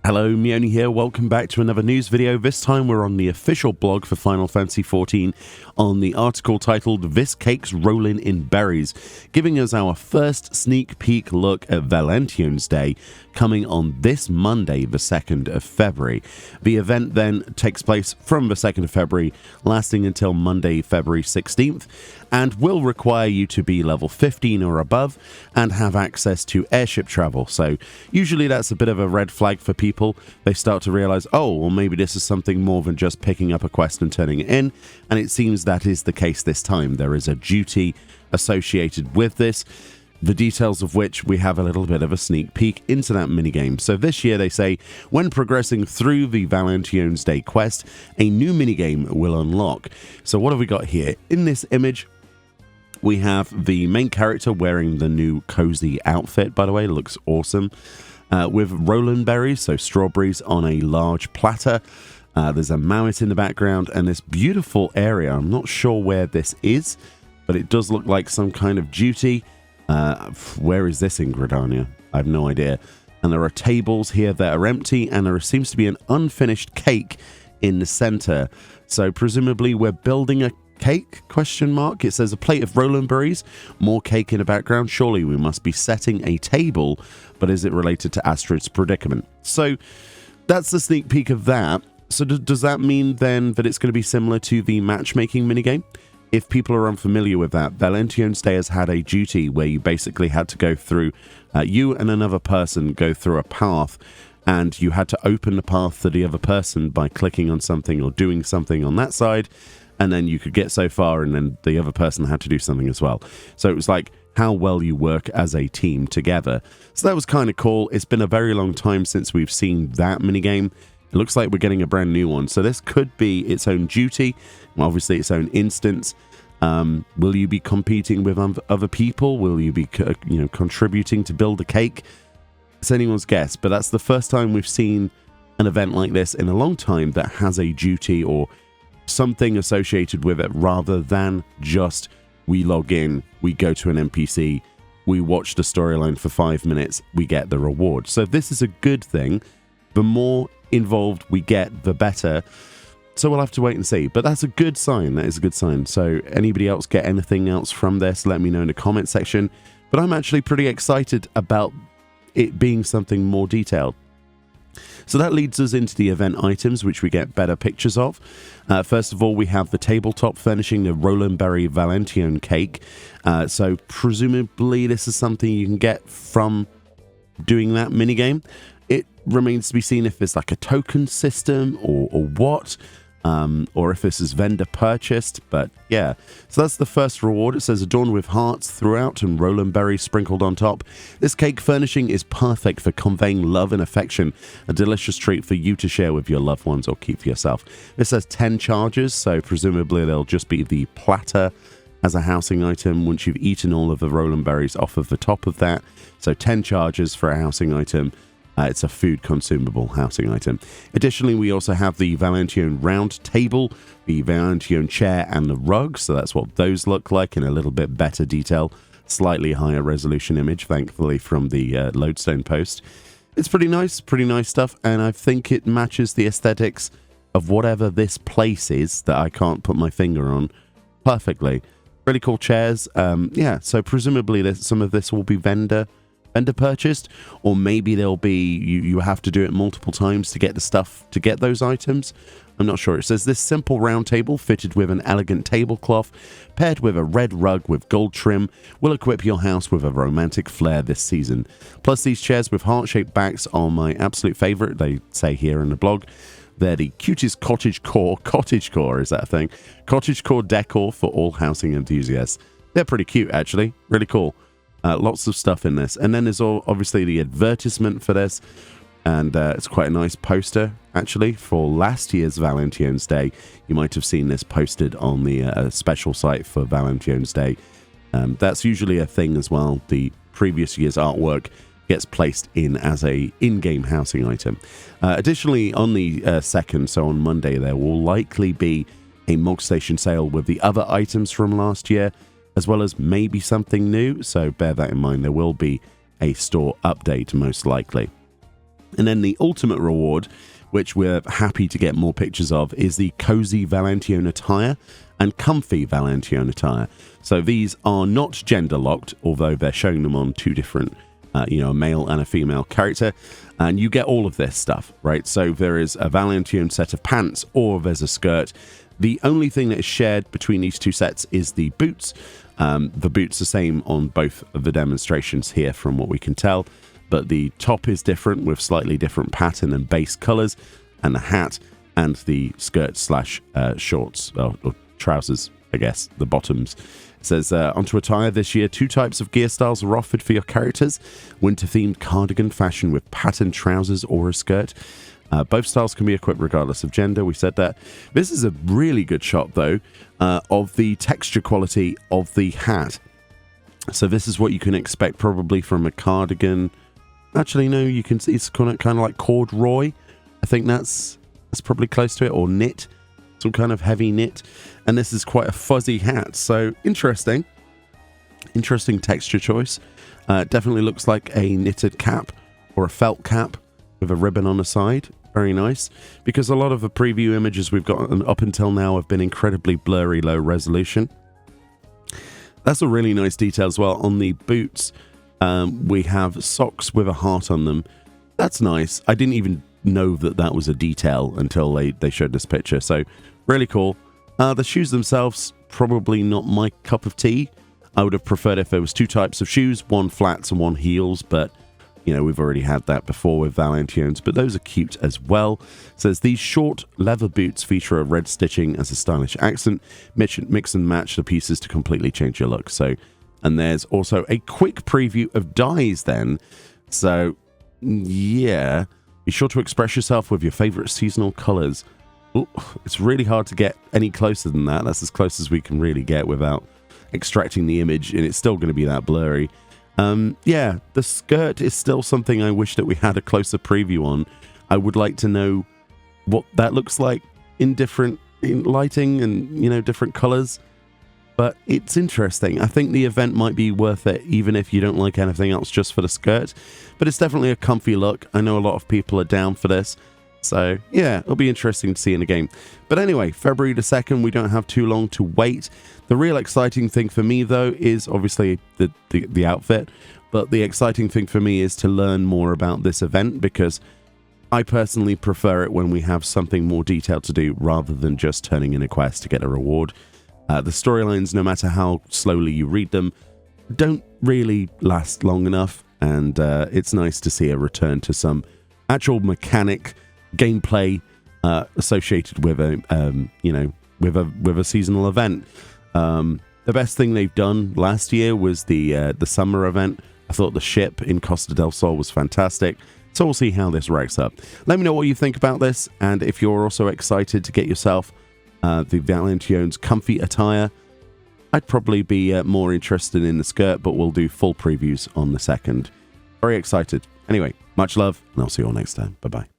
Hello, Meoni here. Welcome back to another news video. This time we're on the official blog for Final Fantasy XIV on the article titled "This Cake's Rollin' in Berries," giving us our first sneak peek look at Valentiones Day coming on this Monday, the 2nd of February. The event then takes place from the 2nd of February, lasting until Monday, February 16th, and will require you to be level 15 or above and have access to airship travel. So usually that's a bit of a red flag for people. They start to realize, oh, well, maybe this is something more than just picking up a quest and turning it in, and it seems that is the case this time. There is a duty associated with this, the details of which we have a little bit of a sneak peek into that minigame. So this year they say, when progressing through the Valentiones Day quest, a new minigame will unlock. So what have we got here? In this image, we have the main character wearing the new cozy outfit, by the way, looks awesome, with Roland berries, so strawberries, on a large platter. There's a mammoth in the background and this beautiful area. I'm not sure where this is, but it does look like some kind of duty. Where is this in Gridania? I have no idea. And there are tables here that are empty, and there seems to be an unfinished cake in the center. So presumably we're building a cake, question mark. It says a plate of Roland berries, more cake in the background. Surely we must be setting a table, but is it related to Astrid's predicament? So that's the sneak peek of that. So does that mean then that it's going to be similar to the matchmaking minigame? If people are unfamiliar with that, Valentiones Day has had a duty where you basically had to go through, you and another person go through a path, and you had to open the path to the other person by clicking on something or doing something on that side, and then you could get so far, and then the other person had to do something as well. So it was like how well you work as a team together. So that was kind of cool. It's been a very long time since we've seen that minigame. It looks like we're getting a brand new one. So this could be its own duty, obviously its own instance. Will you be competing with other people? Will you be contributing to build a cake? It's anyone's guess, but that's the first time we've seen an event like this in a long time that has a duty or something associated with it, rather than just we log in, we go to an NPC, we watch the storyline for 5 minutes, we get the reward. So this is a good thing. The more involved we get, the better. So we'll have to wait and see. But that's a good sign. That is a good sign. So anybody else get anything else from this, let me know in the comment section. But I'm actually pretty excited about it being something more detailed. So that leads us into the event items, which we get better pictures of. First of all, we have the tabletop furnishing the Roland Berry Valentiones cake. So presumably this is something you can get from doing that minigame. It remains to be seen if it's like a token system or what, or if this is vendor purchased, but yeah. So that's the first reward. It says adorned with hearts throughout and Roland berries sprinkled on top. This cake furnishing is perfect for conveying love and affection, a delicious treat for you to share with your loved ones or keep for yourself. This says 10 charges, so presumably they'll just be the platter as a housing item once you've eaten all of the Roland berries off of the top of that. So 10 charges for a housing item. It's a food consumable housing item. Additionally, we also have the Valentiones round table, the Valentiones chair, and the rug. So that's what those look like in a little bit better detail. Slightly higher resolution image, thankfully, from the Lodestone post. It's pretty nice stuff, and I think it matches the aesthetics of whatever this place is that I can't put my finger on perfectly. Really cool chairs. Yeah, so presumably some of this will be vendor purchased, or maybe there'll be you have to do it multiple times to get the stuff to get those items. I'm not sure. It says this simple round table fitted with an elegant tablecloth paired with a red rug with gold trim will equip your house with a romantic flair this season. Plus, these chairs with heart-shaped backs are my absolute favorite, they say here in the blog. They're the cutest cottagecore, is that a thing? Cottagecore decor for all housing enthusiasts. They're pretty cute, actually. Really cool. Lots of stuff in this. And then there's obviously the advertisement for this. And it's quite a nice poster, actually, for last year's Valentiones Day. You might have seen this posted on the special site for Valentiones Day. That's usually a thing as well. The previous year's artwork gets placed in as a in-game housing item. Additionally, on the 2nd, so on Monday, there will likely be a multi-station sale with the other items from last year, as well as maybe something new, so bear that in mind. There will be a store update, most likely. And then the ultimate reward, which we're happy to get more pictures of, is the Cozy Valentiones attire and Comfy Valentiones attire. So these are not gender locked, although they're showing them on two different, a male and a female character. And you get all of this stuff, right? So there is a Valentiones set of pants, or there's a skirt. The only thing that is shared between these two sets is the boots. The boots are the same on both of the demonstrations here from what we can tell. But the top is different with slightly different pattern and base colors, and the hat and the skirt slash shorts or trousers, I guess, the bottoms. It says, onto attire this year, 2 types of gear styles are offered for your characters. Winter-themed cardigan fashion with patterned trousers or a skirt. Both styles can be equipped regardless of gender. We said that. This is a really good shot, though, of the texture quality of the hat. So this is what you can expect probably from a cardigan. Actually, no, you can see it's kind of like corduroy. I think that's probably close to it, or knit, some kind of heavy knit. And this is quite a fuzzy hat, so interesting texture choice. Definitely looks like a knitted cap or a felt cap with a ribbon on the side. Very nice, because a lot of the preview images we've gotten up until now have been incredibly blurry, low resolution. That's a really nice detail as well. On the boots, we have socks with a heart on them. That's nice. I didn't even know that was a detail until they showed this picture. So really cool. The shoes themselves, probably not my cup of tea. I would have preferred if there was 2 types of shoes, one flats and one heels, but we've already had that before with Valentiones, but those are cute as well. It says these short leather boots feature a red stitching as a stylish accent. Mix and match the pieces to completely change your look. So, and there's also a quick preview of dyes then. So, yeah, be sure to express yourself with your favorite seasonal colors. Ooh, it's really hard to get any closer than that. That's as close as we can really get without extracting the image, and it's still going to be that blurry. Yeah, the skirt is still something I wish that we had a closer preview on. I would like to know what that looks like in lighting and, different colors. But it's interesting. I think the event might be worth it, even if you don't like anything else, just for the skirt. But it's definitely a comfy look. I know a lot of people are down for this. So, yeah, it'll be interesting to see in the game. But anyway, February the 2nd, we don't have too long to wait. The real exciting thing for me, though, is obviously the outfit. But the exciting thing for me is to learn more about this event, because I personally prefer it when we have something more detailed to do rather than just turning in a quest to get a reward. The storylines, no matter how slowly you read them, don't really last long enough. And it's nice to see a return to some actual mechanic gameplay associated with with a seasonal event. The best thing they've done last year was the summer event. I thought the ship in Costa del Sol was fantastic. So we'll see how this racks up. Let me know what you think about this, and if you're also excited to get yourself the Valentiones comfy attire. I'd probably be more interested in the skirt, but we'll do full previews on the 2nd. Very excited. Anyway, much love, and I'll see you all next time. Bye-bye.